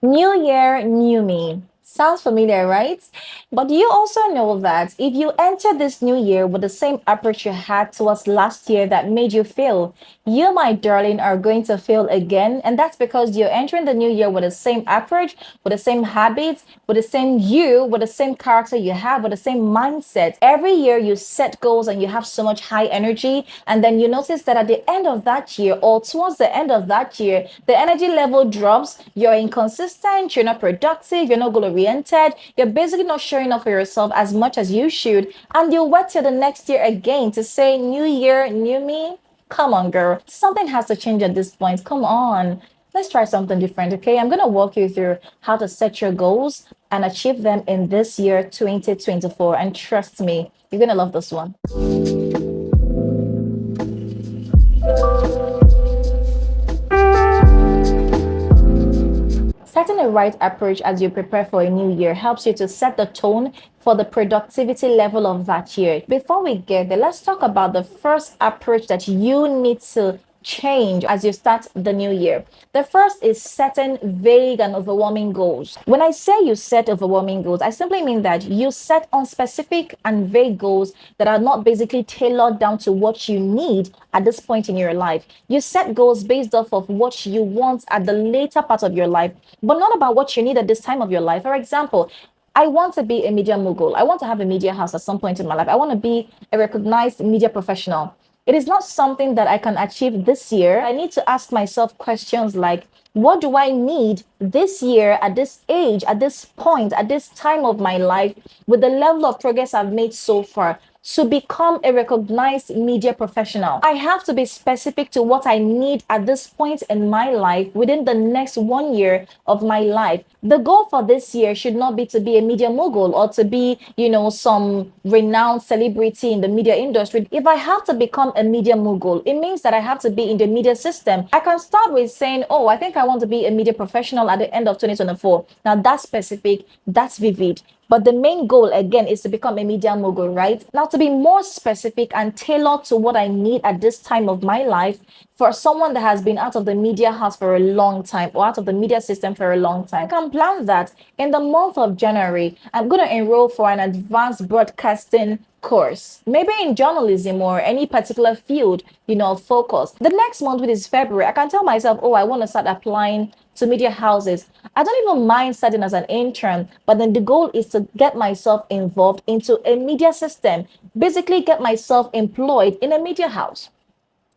New year, new me. Sounds familiar, right? But do you also know that if you enter this new year with the same approach you had towards last year that made you fail, you, my darling, are going to fail again. And that's because you're entering the new year with the same approach, with the same habits, with the same you, with the same character you have, with the same mindset. Every year you set goals and you have so much high energy. And then you notice that at the end of that year or towards the end of that year, the energy level drops. You're inconsistent, you're not productive, you're not goal oriented, you're basically not showing up for yourself as much as you should. And you wait till the next year again to say, new year, new me. Come on, girl. Something has to change at this point. Come on. Let's try something different, okay? I'm going to walk you through how to set your goals and achieve them in this year, 2024. And trust me, you're going to love this one. Setting a right approach as you prepare for a new year helps you to set the tone for the productivity level of that year. Before we get there, let's talk about the first approach that you need to change as you start the new year. The first is setting vague and overwhelming goals. When I say you set overwhelming goals, I simply mean that you set unspecific and vague goals that are not basically tailored down to what you need at this point in your life. You set goals based off of what you want at the later part of your life, but not about what you need at this time of your life. For example, I want to be a media mogul. I want to have a media house at some point in my life. I want to be a recognized media professional. It is not something that I can achieve this year. I need to ask myself questions like, what do I need this year, at this age, at this point, at this time of my life, with the level of progress I've made so far? To become a recognized media professional, I have to be specific to what I need at this point in my life within the next 1 year of my life. The goal for this year should not be to be a media mogul or to be, some renowned celebrity in the media industry. If I have to become a media mogul, it means that I have to be in the media system. I can start with saying, oh, I think I want to be a media professional at the end of 2024. Now that's specific, that's vivid. But the main goal, again, is to become a media mogul, right? Now, to be more specific and tailored to what I need at this time of my life, for someone that has been out of the media house for a long time or out of the media system for a long time, I can plan that in the month of January, I'm going to enroll for an advanced broadcasting course, maybe in journalism or any particular field, focus. The next month, which is February, I can tell myself, oh, I want to start applying to media houses. I don't even mind starting as an intern, but then the goal is to get myself involved into a media system, basically get myself employed in a media house.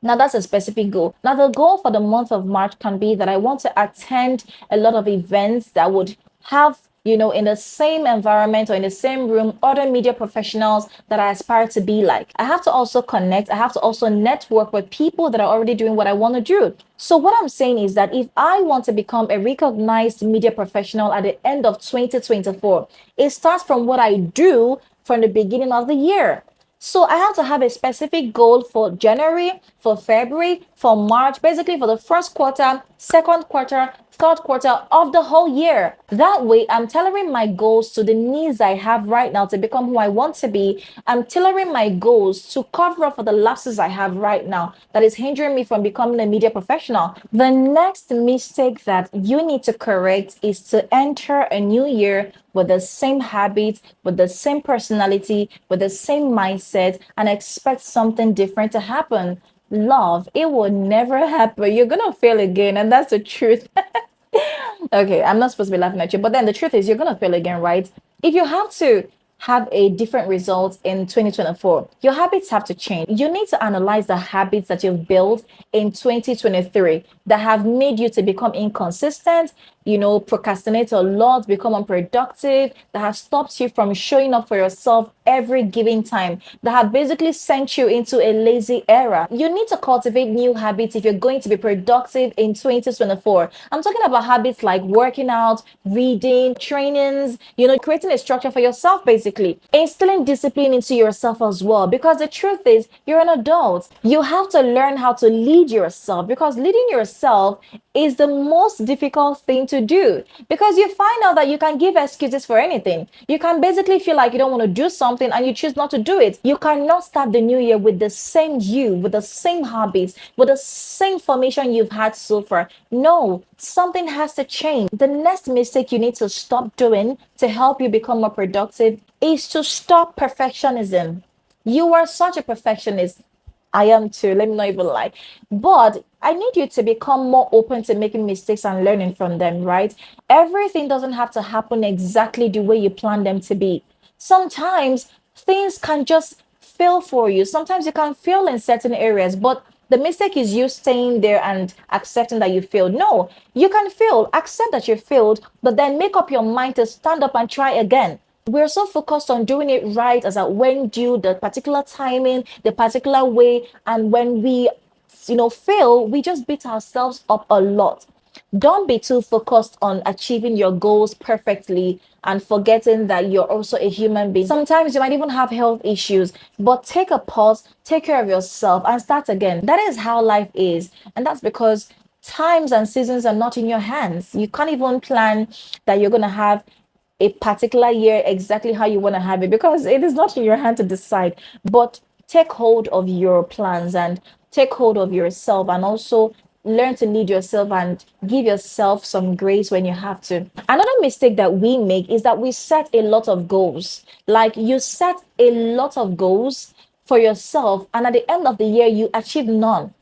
Now, that's a specific goal. Now, the goal for the month of March can be that I want to attend a lot of events that would have, in the same environment or in the same room, other media professionals that I aspire to be like. I have to also connect. I have to also network with people that are already doing what I want to do. So, what I'm saying is that if I want to become a recognized media professional at the end of 2024, it starts from what I do from the beginning of the year. So I have to have a specific goal for January, for February, for March, basically for the first quarter, second quarter, third quarter of the whole year. That way, I'm tailoring my goals to the needs I have right now to become who I want to be. I'm tailoring my goals to cover up for the lapses I have right now that is hindering me from becoming a media professional. The next mistake that you need to correct is to enter a new year with the same habits, with the same personality, with the same mindset, and expect something different to happen. Love, it will never happen. You're gonna fail again, and that's the truth. Okay, I'm not supposed to be laughing at you, but then the truth is you're gonna fail again, right? If you have to have a different result in 2024, your habits have to change. You need to analyze the habits that you've built in 2023 that have made you to become inconsistent, procrastinate a lot, become unproductive, that have stopped you from showing up for yourself every given time, that have basically sent you into a lazy era. You need to cultivate new habits if you're going to be productive in 2024. I'm talking about habits like working out, reading, trainings, creating a structure for yourself, basically. Instilling discipline into yourself as well, because the truth is, you're an adult. You have to learn how to lead yourself because leading yourself is the most difficult thing to do because you find out that you can give excuses for anything. You can basically feel like you don't want to do something and you choose not to do it. You cannot start the new year with the same you, with the same habits, with the same formation you've had so far. No, something has to change. The next mistake you need to stop doing to help you become more productive is to stop perfectionism. You are such a perfectionist. I am too. Let me not even lie. But I need you to become more open to making mistakes and learning from them, right? Everything doesn't have to happen exactly the way you plan them to be. Sometimes things can just fail for you. Sometimes you can fail in certain areas, but the mistake is you staying there and accepting that you failed. No, you can fail, accept that you failed, but then make up your mind to stand up and try again. We're so focused on doing it right as a when due, the particular timing, the particular way, and when we fail, we just beat ourselves up a lot. Don't be too focused on achieving your goals perfectly and forgetting that you're also a human being. Sometimes you might even have health issues, but take a pause, take care of yourself, and start again. That is how life is. And that's because times and seasons are not in your hands. You can't even plan that you're going to have a particular year exactly how you want to have it because it is not in your hand to decide. But take hold of your plans and take hold of yourself and also learn to lead yourself and give yourself some grace when you have to. Another mistake that we make is that we set a lot of goals. Like you set a lot of goals for yourself, and at the end of the year, you achieve none.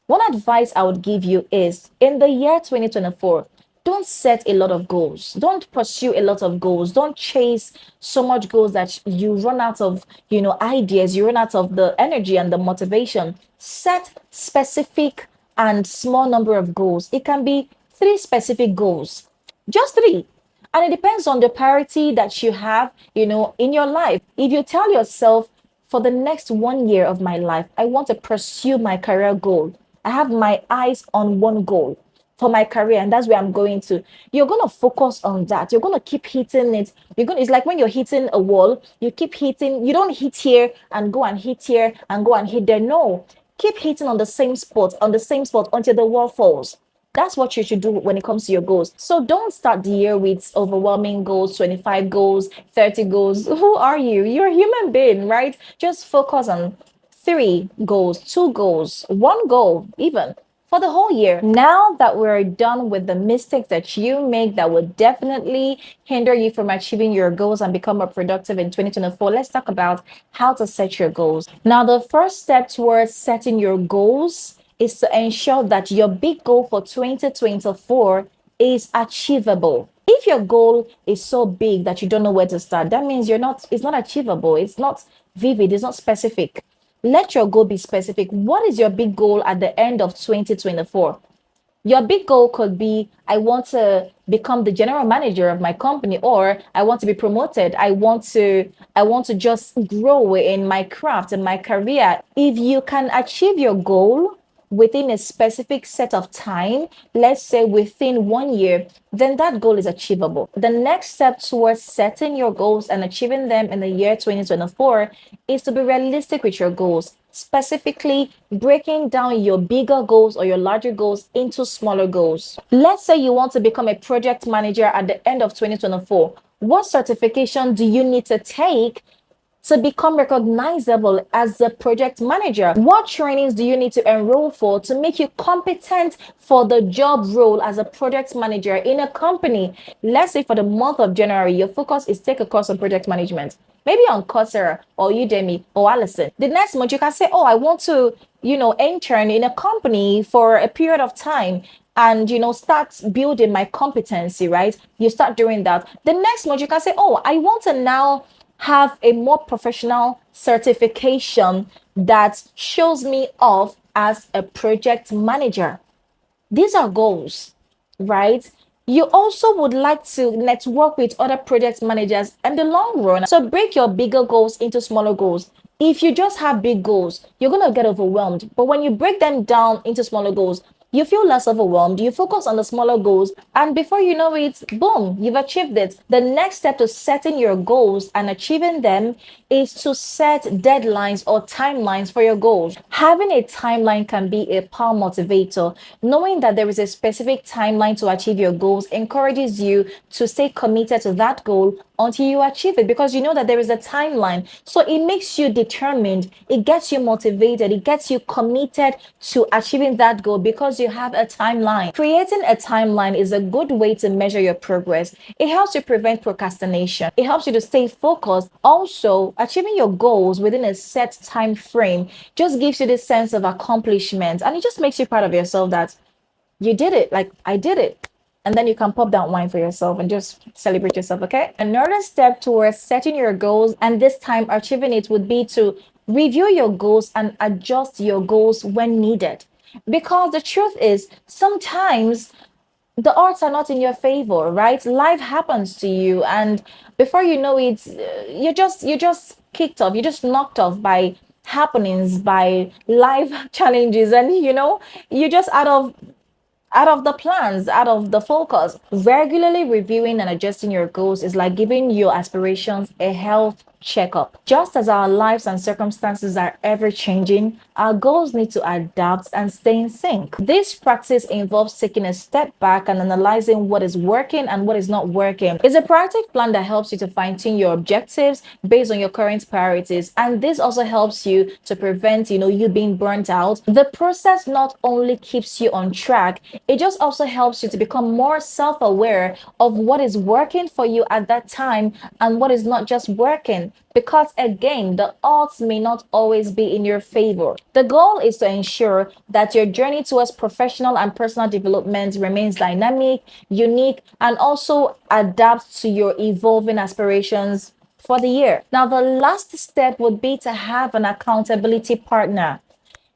One advice I would give you is in the year 2024, don't set a lot of goals. Don't pursue a lot of goals. Don't chase so much goals that you run out of, ideas. You run out of the energy and the motivation. Set specific and small number of goals. It can be three specific goals, just three. And it depends on the priority that you have, in your life. If you tell yourself, for the next 1 year of my life, I want to pursue my career goal. I have my eyes on one goal for my career, and that's where I'm going to. You're gonna focus on that. You're gonna keep hitting it. It's like when you're hitting a wall, you keep hitting, you don't hit here and go and hit here and go and hit there. No, keep hitting on the same spot until the wall falls. That's what you should do when it comes to your goals. So don't start the year with overwhelming goals, 25 goals, 30 goals. Who are you? You're a human being, right? Just focus on three goals, two goals, one goal, even for the whole year. Now that we're done with the mistakes that you make that would definitely hinder you from achieving your goals and become more productive in 2024, let's talk about how to set your goals. Now, the first step towards setting your goals is to ensure that your big goal for 2024 is achievable. If your goal is so big that you don't know where to start, that means it's not achievable, it's not vivid, it's not specific. Let your goal be specific. What is your big goal at the end of 2024? Your big goal could be I want to become the general manager of my company, or I want to be promoted. I want to just grow in my craft and my career. If you can achieve your goal within a specific set of time, let's say within 1 year, then that goal is achievable. The next step towards setting your goals and achieving them in the year 2024 is to be realistic with your goals, specifically breaking down your bigger goals or your larger goals into smaller goals. Let's say you want to become a project manager at the end of 2024. What certification do you need to take to become recognizable as a project manager? What trainings do you need to enroll for to make you competent for the job role as a project manager in a company? Let's say for the month of January, your focus is take a course on project management, maybe on Coursera or Udemy or Allison. The next month, you can say, oh, I want to, intern in a company for a period of time and start building my competency, right? You start doing that. The next month, you can say, oh, I want to now have a more professional certification that shows me off as a project manager. These are goals, right? You also would like to network with other project managers in the long run. So break your bigger goals into smaller goals. If you just have big goals, you're going to get overwhelmed. But when you break them down into smaller goals, you feel less overwhelmed, you focus on the smaller goals, and before you know it, boom, you've achieved it. The next step to setting your goals and achieving them is to set deadlines or timelines for your goals. Having a timeline can be a power motivator. Knowing that there is a specific timeline to achieve your goals encourages you to stay committed to that goal until you achieve it, because you know that there is a timeline. So it makes you determined, it gets you motivated, it gets you committed to achieving that goal because you have a timeline. Creating a timeline is a good way to measure your progress. It helps you prevent procrastination, it helps you to stay focused. Also, achieving your goals within a set time frame just gives you this sense of accomplishment, and it just makes you proud of yourself that you did it. Like, I did it. And then you can pop that wine for yourself and just celebrate yourself, okay? Another step towards setting your goals and this time achieving it would be to review your goals and adjust your goals when needed. Because the truth is, sometimes the odds are not in your favor, right? Life happens to you, and before you know it, you're just kicked off, you're just knocked off by happenings, by life challenges, and you're just out of the plans, out of the focus. Regularly reviewing and adjusting your goals is like giving your aspirations a health checkup. Just as our lives and circumstances are ever changing, our goals need to adapt and stay in sync. This practice involves taking a step back and analyzing what is working and what is not working. It's a proactive plan that helps you to fine tune your objectives based on your current priorities. And this also helps you to prevent, you being burnt out. The process not only keeps you on track, it just also helps you to become more self-aware of what is working for you at that time and what is not just working. Because again, the odds may not always be in your favor. The goal is to ensure that your journey towards professional and personal development remains dynamic, unique, and also adapts to your evolving aspirations for the year. Now, the last step would be to have an accountability partner.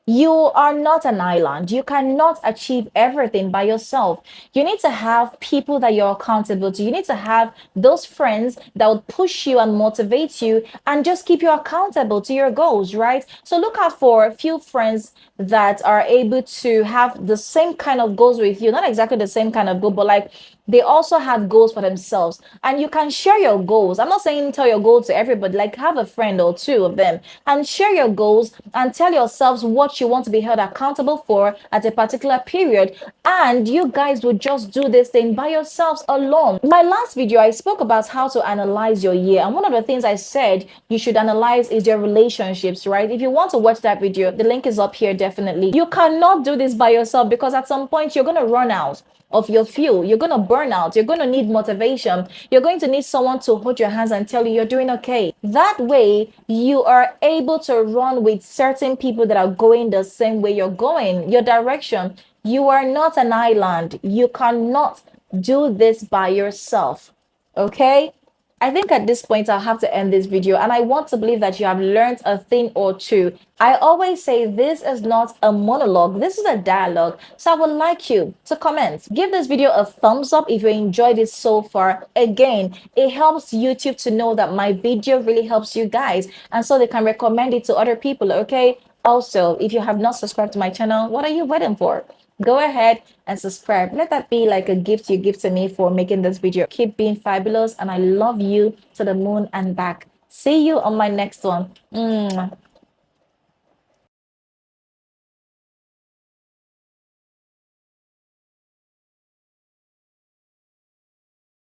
You are not an island. You cannot achieve everything by yourself. You need to have people that you're accountable to. You need to have those friends that will push you and motivate you and just keep you accountable to your goals, right? So look out for a few friends that are able to have the same kind of goals with you. Not exactly the same kind of goal, but like they also have goals for themselves, and you can share your goals. I'm not saying tell your goals to everybody, like have a friend or two of them and share your goals and tell yourselves what you want to be held accountable for at a particular period, and you guys will just do this thing by yourselves alone. My last video, I spoke about how to analyze your year, and one of the things I said you should analyze is your relationships, right? If you want to watch that video, the link is up here. Definitely, you cannot do this by yourself, because at some point you're going to run out of your fuel. You're going to burn out. You're going to need motivation. You're going to need someone to hold your hands and tell you you're doing okay. That way, you are able to run with certain people that are going the same way you're going, your direction. You are not an island. You cannot do this by yourself. Okay? I think at this point I'll have to end this video, and I want to believe that you have learned a thing or two. I always say this is not a monologue, this is a dialogue. So I would like you to comment. Give this video a thumbs up if you enjoyed it so far. Again, it helps YouTube to know that my video really helps you guys, and so they can recommend it to other people, okay? Also, if you have not subscribed to my channel, what are you waiting for? Go ahead and subscribe. Let that be like a gift you give to me for making this video. Keep being fabulous, and I love you to the moon and back. See you on my next one. Mwah.